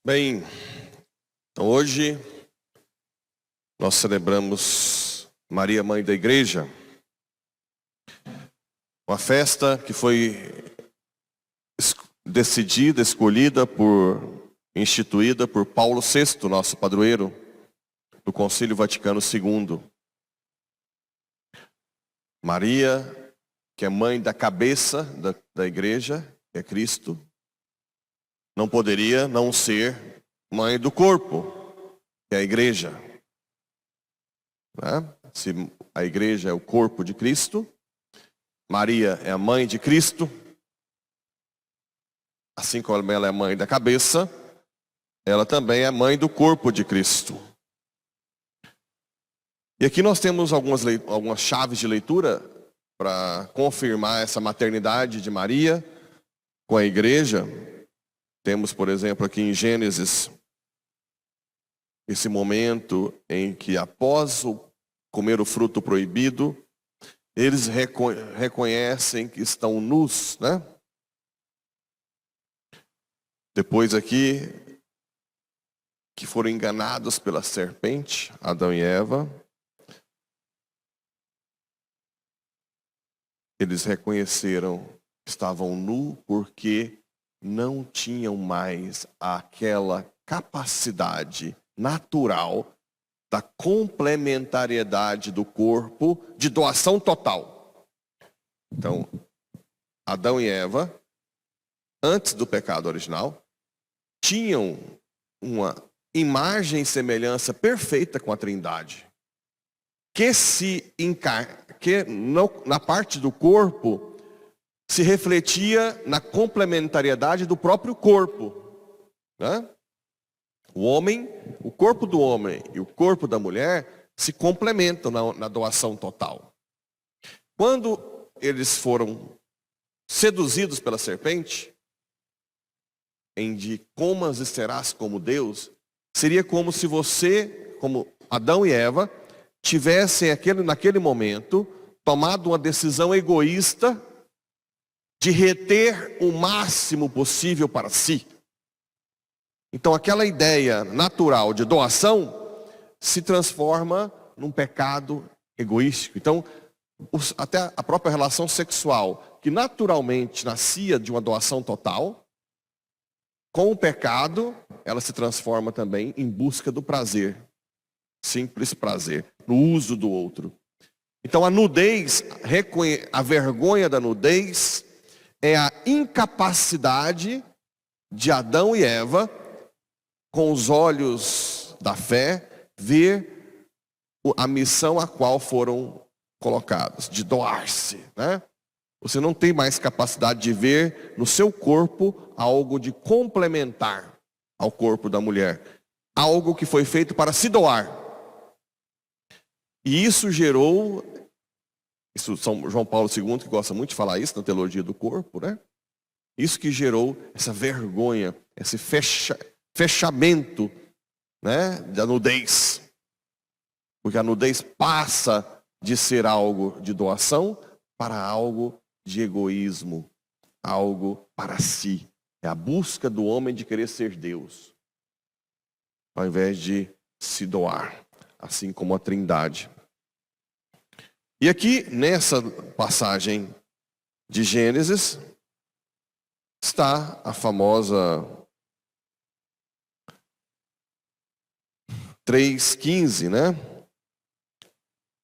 Bem, então hoje nós celebramos Maria, Mãe da Igreja, uma festa que foi decidida, escolhida, instituída por Paulo VI, nosso padroeiro, do Concílio Vaticano II. Maria, que é mãe da cabeça da igreja, que é Cristo, não poderia não ser mãe do corpo, que é a igreja. Né? Se a igreja é o corpo de Cristo, Maria é a mãe de Cristo, assim como ela é mãe da cabeça, ela também é mãe do corpo de Cristo. E aqui nós temos algumas chaves de leitura para confirmar essa maternidade de Maria com a igreja. Temos, por exemplo, aqui em Gênesis, esse momento em que após comer o fruto proibido, eles reconhecem que estão nus, né? Depois aqui, que foram enganados pela serpente, Adão e Eva, eles reconheceram que estavam nus porque não tinham mais aquela capacidade natural da complementariedade do corpo de doação total. Então, Adão e Eva, antes do pecado original, tinham uma imagem e semelhança perfeita com a Trindade, que na parte do corpo se refletia na complementariedade do próprio corpo, né? O corpo do homem e o corpo da mulher se complementam na doação total. Quando eles foram seduzidos pela serpente, de comas e serás como Deus, seria como se você, como Adão e Eva, tivessem naquele momento tomado uma decisão egoísta de reter o máximo possível para si. Então aquela ideia natural de doação se transforma num pecado egoístico. Então até a própria relação sexual, que naturalmente nascia de uma doação total, com o pecado ela se transforma também em busca do prazer, simples prazer, no uso do outro. Então a nudez, a vergonha da nudez é a incapacidade de Adão e Eva, com os olhos da fé, ver a missão a qual foram colocados, de doar-se, né? Você não tem mais capacidade de ver no seu corpo algo de complementar ao corpo da mulher, algo que foi feito para se doar. E isso gerou, São João Paulo II, que gosta muito de falar isso na teologia do corpo, né? Isso que gerou essa vergonha, esse fechamento, né, da nudez. Porque a nudez passa de ser algo de doação para algo de egoísmo, algo para si. É a busca do homem de querer ser Deus, ao invés de se doar, assim como a Trindade. E aqui, nessa passagem de Gênesis, está a famosa 3:15, né?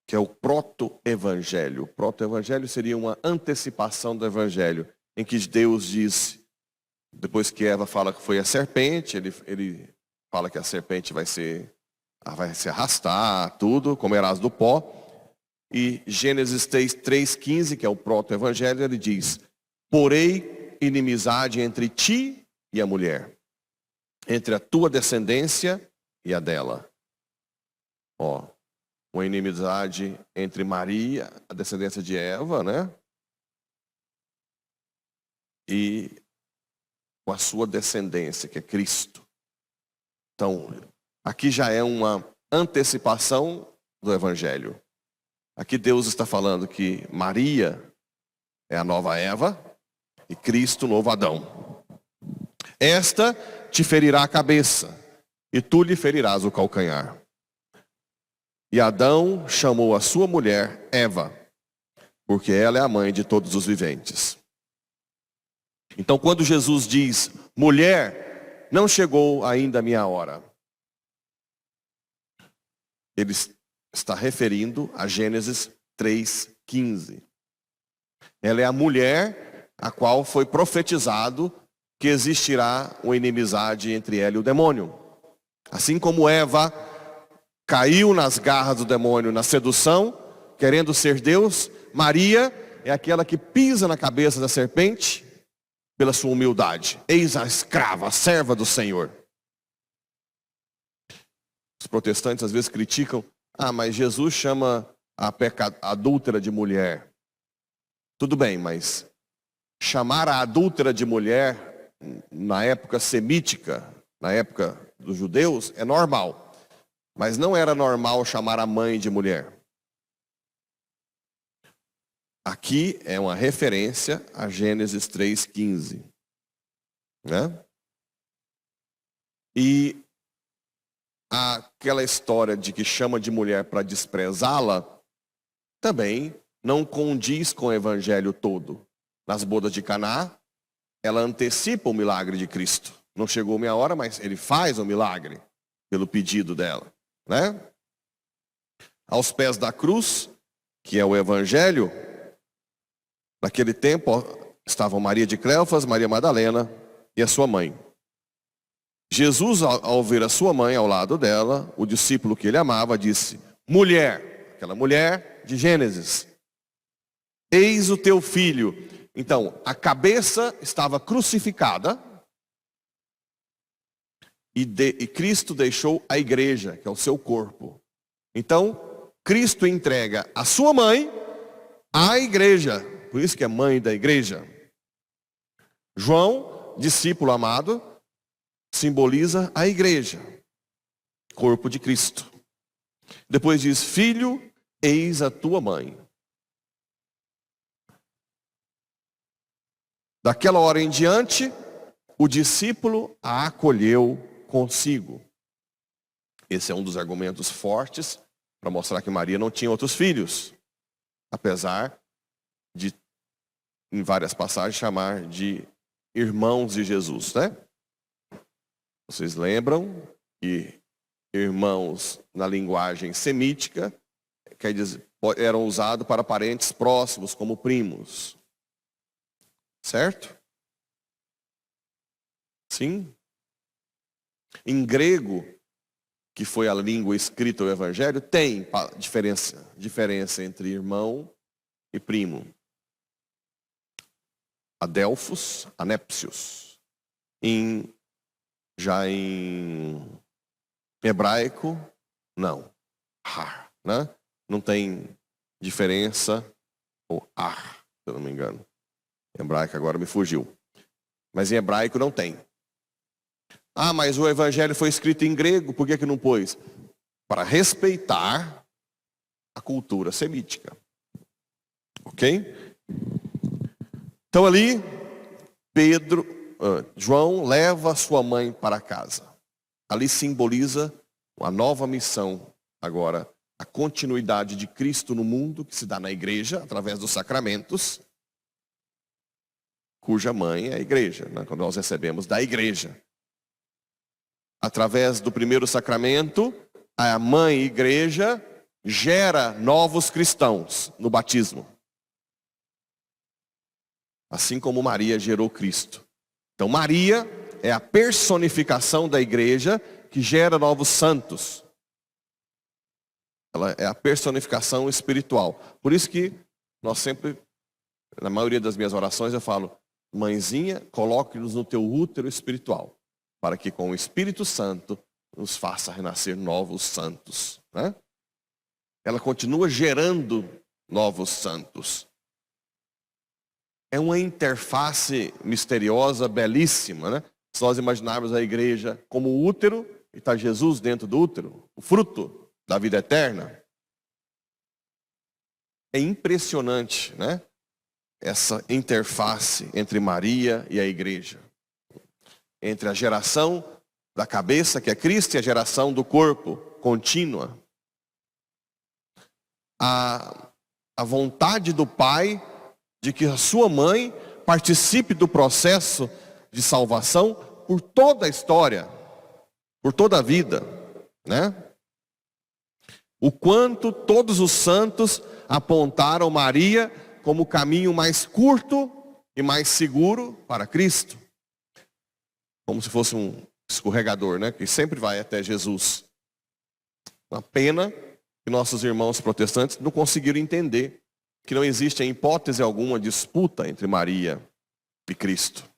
Que é o proto-evangelho. O proto-evangelho seria uma antecipação do evangelho, em que Deus diz, depois que Eva fala que foi a serpente, ele fala que a serpente vai se arrastar, tudo, comerás do pó. E Gênesis 3:15, que é o proto-evangelho, ele diz: porém inimizade entre ti e a mulher, entre a tua descendência e a dela. Uma inimizade entre Maria, a descendência de Eva, né? e com a sua descendência, que é Cristo. Então, aqui já é uma antecipação do Evangelho. Aqui Deus está falando que Maria é a nova Eva e Cristo o novo Adão. Esta te ferirá a cabeça e tu lhe ferirás o calcanhar. E Adão chamou a sua mulher Eva, porque ela é a mãe de todos os viventes. Então, quando Jesus diz, mulher, não chegou ainda a minha hora, ele está referindo a Gênesis 3:15. Ela é a mulher a qual foi profetizado que existirá uma inimizade entre ela e o demônio. Assim como Eva caiu nas garras do demônio na sedução, querendo ser Deus, Maria é aquela que pisa na cabeça da serpente pela sua humildade. Eis a escrava, a serva do Senhor. Os protestantes às vezes criticam, mas Jesus chama a adúltera de mulher. Tudo bem, mas chamar a adúltera de mulher na época semítica, na época dos judeus, é normal. Mas não era normal chamar a mãe de mulher. Aqui é uma referência a Gênesis 3:15. Né? E aquela história de que chama de mulher para desprezá-la, também não condiz com o evangelho todo. Nas bodas de Caná, ela antecipa o milagre de Cristo. Não chegou a minha hora, mas ele faz o milagre pelo pedido dela. Né? Aos pés da cruz, que é o evangelho, naquele tempo estavam Maria de Cleofas, Maria Madalena e a sua mãe. Jesus, ao ver a sua mãe ao lado dela, o discípulo que ele amava, disse, mulher, aquela mulher de Gênesis, eis o teu filho. Então, a cabeça estava crucificada e Cristo deixou a igreja, que é o seu corpo. Então, Cristo entrega a sua mãe à igreja, por isso que é mãe da igreja. João, discípulo amado, simboliza a igreja, corpo de Cristo. Depois diz, filho, eis a tua mãe. Daquela hora em diante, o discípulo a acolheu consigo. Esse é um dos argumentos fortes para mostrar que Maria não tinha outros filhos, apesar de, em várias passagens, chamar de irmãos de Jesus, né? Vocês lembram que irmãos na linguagem semítica quer dizer, eram usados para parentes próximos, como primos. Certo? Sim? Em grego, que foi a língua escrita do Evangelho, tem diferença entre irmão e primo. Adelphos, anépsios. Já em hebraico, não. Har, né? Não tem diferença, ou ar, se eu não me engano. Em hebraico agora me fugiu. Mas em hebraico não tem. Mas o evangelho foi escrito em grego, por que não pôs? Para respeitar a cultura semítica. Ok? Então ali, João leva sua mãe para casa. Ali simboliza uma nova missão agora, a continuidade de Cristo no mundo, que se dá na igreja, através dos sacramentos, cuja mãe é a igreja, né? Quando nós recebemos da igreja. Através do primeiro sacramento, a mãe igreja gera novos cristãos no batismo. Assim como Maria gerou Cristo. Então Maria é a personificação da igreja que gera novos santos. Ela é a personificação espiritual. Por isso que nós sempre, na maioria das minhas orações eu falo, mãezinha, coloque-nos no teu útero espiritual, para que com o Espírito Santo nos faça renascer novos santos. Né? Ela continua gerando novos santos. é uma interface misteriosa, belíssima, né? Se nós imaginarmos a igreja como o útero, e está Jesus dentro do útero, o fruto da vida eterna. É impressionante, né? Essa interface entre Maria e a igreja. Entre a geração da cabeça, que é Cristo, e a geração do corpo, contínua. A vontade do Pai de que a sua mãe participe do processo de salvação por toda a história, por toda a vida, né? O quanto todos os santos apontaram Maria como o caminho mais curto e mais seguro para Cristo. Como se fosse um escorregador, né? Que sempre vai até Jesus. Uma pena que nossos irmãos protestantes não conseguiram entender que não existe em hipótese alguma disputa entre Maria e Cristo.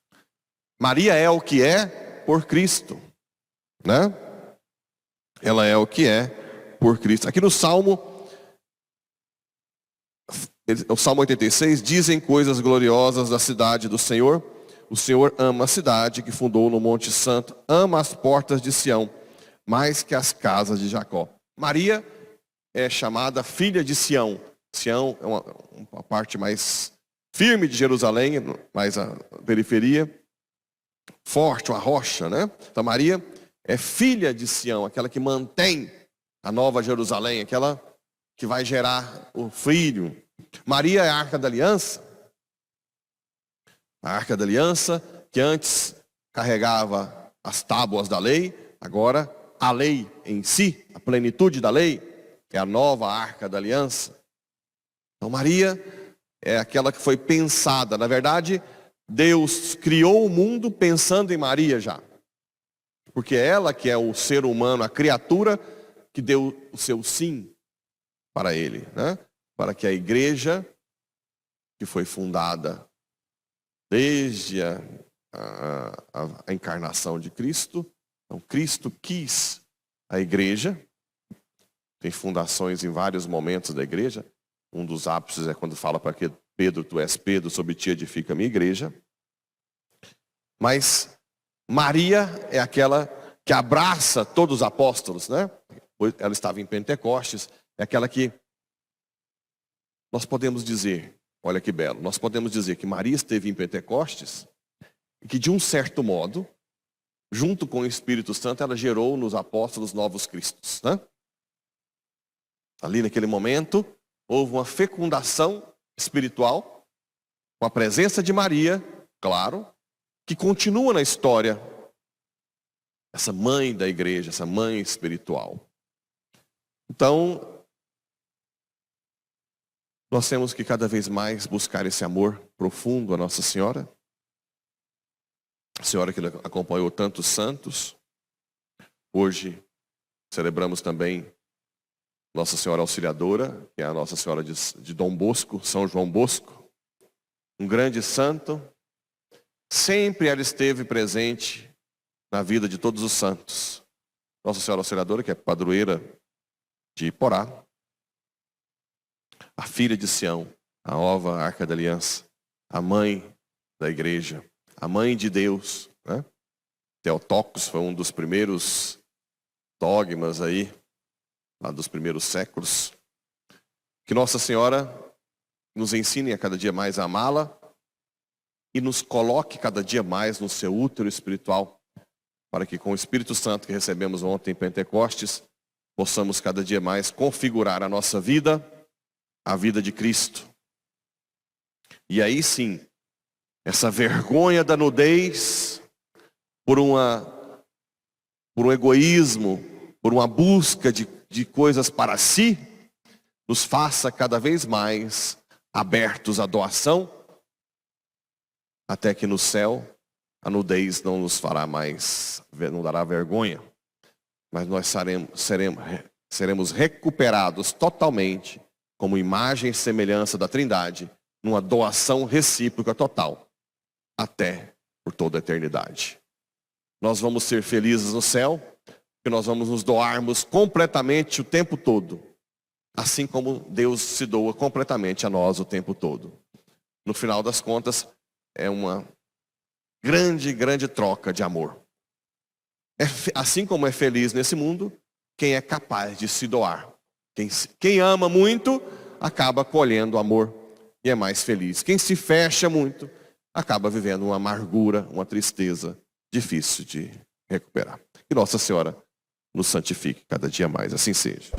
Maria é o que é por Cristo, né? Ela é o que é por Cristo. Aqui no Salmo, o Salmo 86, dizem coisas gloriosas da cidade do Senhor. O Senhor ama a cidade que fundou no Monte Santo, ama as portas de Sião, mais que as casas de Jacó. Maria é chamada filha de Sião. Sião é uma parte mais firme de Jerusalém, mais a periferia. Forte, uma rocha, né? Então Maria é filha de Sião, aquela que mantém a nova Jerusalém, aquela que vai gerar o filho. Maria é a Arca da Aliança. A Arca da Aliança, que antes carregava as tábuas da lei, agora a lei em si, a plenitude da lei, é a nova Arca da Aliança. Então Maria é aquela que foi pensada. Na verdade, Deus criou o mundo pensando em Maria já. Porque é ela que é o ser humano, a criatura que deu o seu sim para ele, né? Para que a igreja, que foi fundada desde a encarnação de Cristo, então Cristo quis a igreja, tem fundações em vários momentos da igreja, um dos ápices é quando fala para que Pedro, tu és Pedro, sobre ti edifica a minha igreja. Mas Maria é aquela que abraça todos os apóstolos, né? Ela estava em Pentecostes, é aquela que nós podemos dizer, olha que belo, nós podemos dizer que Maria esteve em Pentecostes e que de um certo modo, junto com o Espírito Santo, ela gerou nos apóstolos novos cristos, né? Ali naquele momento, houve uma fecundação espiritual, com a presença de Maria, claro, que continua na história, essa mãe da igreja, essa mãe espiritual. Então, nós temos que cada vez mais buscar esse amor profundo a Nossa Senhora. A Senhora que acompanhou tantos santos. Hoje celebramos também Nossa Senhora Auxiliadora, que é a Nossa Senhora de Dom Bosco, São João Bosco. Um grande santo. Sempre ela esteve presente na vida de todos os santos. Nossa Senhora Auxiliadora, que é padroeira de Iporá. A filha de Sião, a nova Arca da Aliança. A mãe da igreja. A mãe de Deus, né? Theotokos foi um dos primeiros dogmas aí, lá dos primeiros séculos. Que Nossa Senhora nos ensine a cada dia mais a amá-la e nos coloque cada dia mais no seu útero espiritual, para que com o Espírito Santo que recebemos ontem em Pentecostes, possamos cada dia mais configurar a nossa vida, a vida de Cristo. E aí sim, essa vergonha da nudez, por um egoísmo, por uma busca de coisas para si, nos faça cada vez mais abertos à doação, até que no céu a nudez não nos fará mais, não dará vergonha, mas nós seremos recuperados totalmente como imagem e semelhança da Trindade, numa doação recíproca total, até por toda a eternidade. Nós vamos ser felizes no céu, porque nós vamos nos doarmos completamente o tempo todo, assim como Deus se doa completamente a nós o tempo todo. No final das contas, é uma grande, grande troca de amor. Assim como é feliz nesse mundo, quem é capaz de se doar. Quem ama muito, acaba colhendo amor e é mais feliz. Quem se fecha muito, acaba vivendo uma amargura, uma tristeza difícil de recuperar. Que Nossa Senhora nos santifique cada dia mais, assim seja.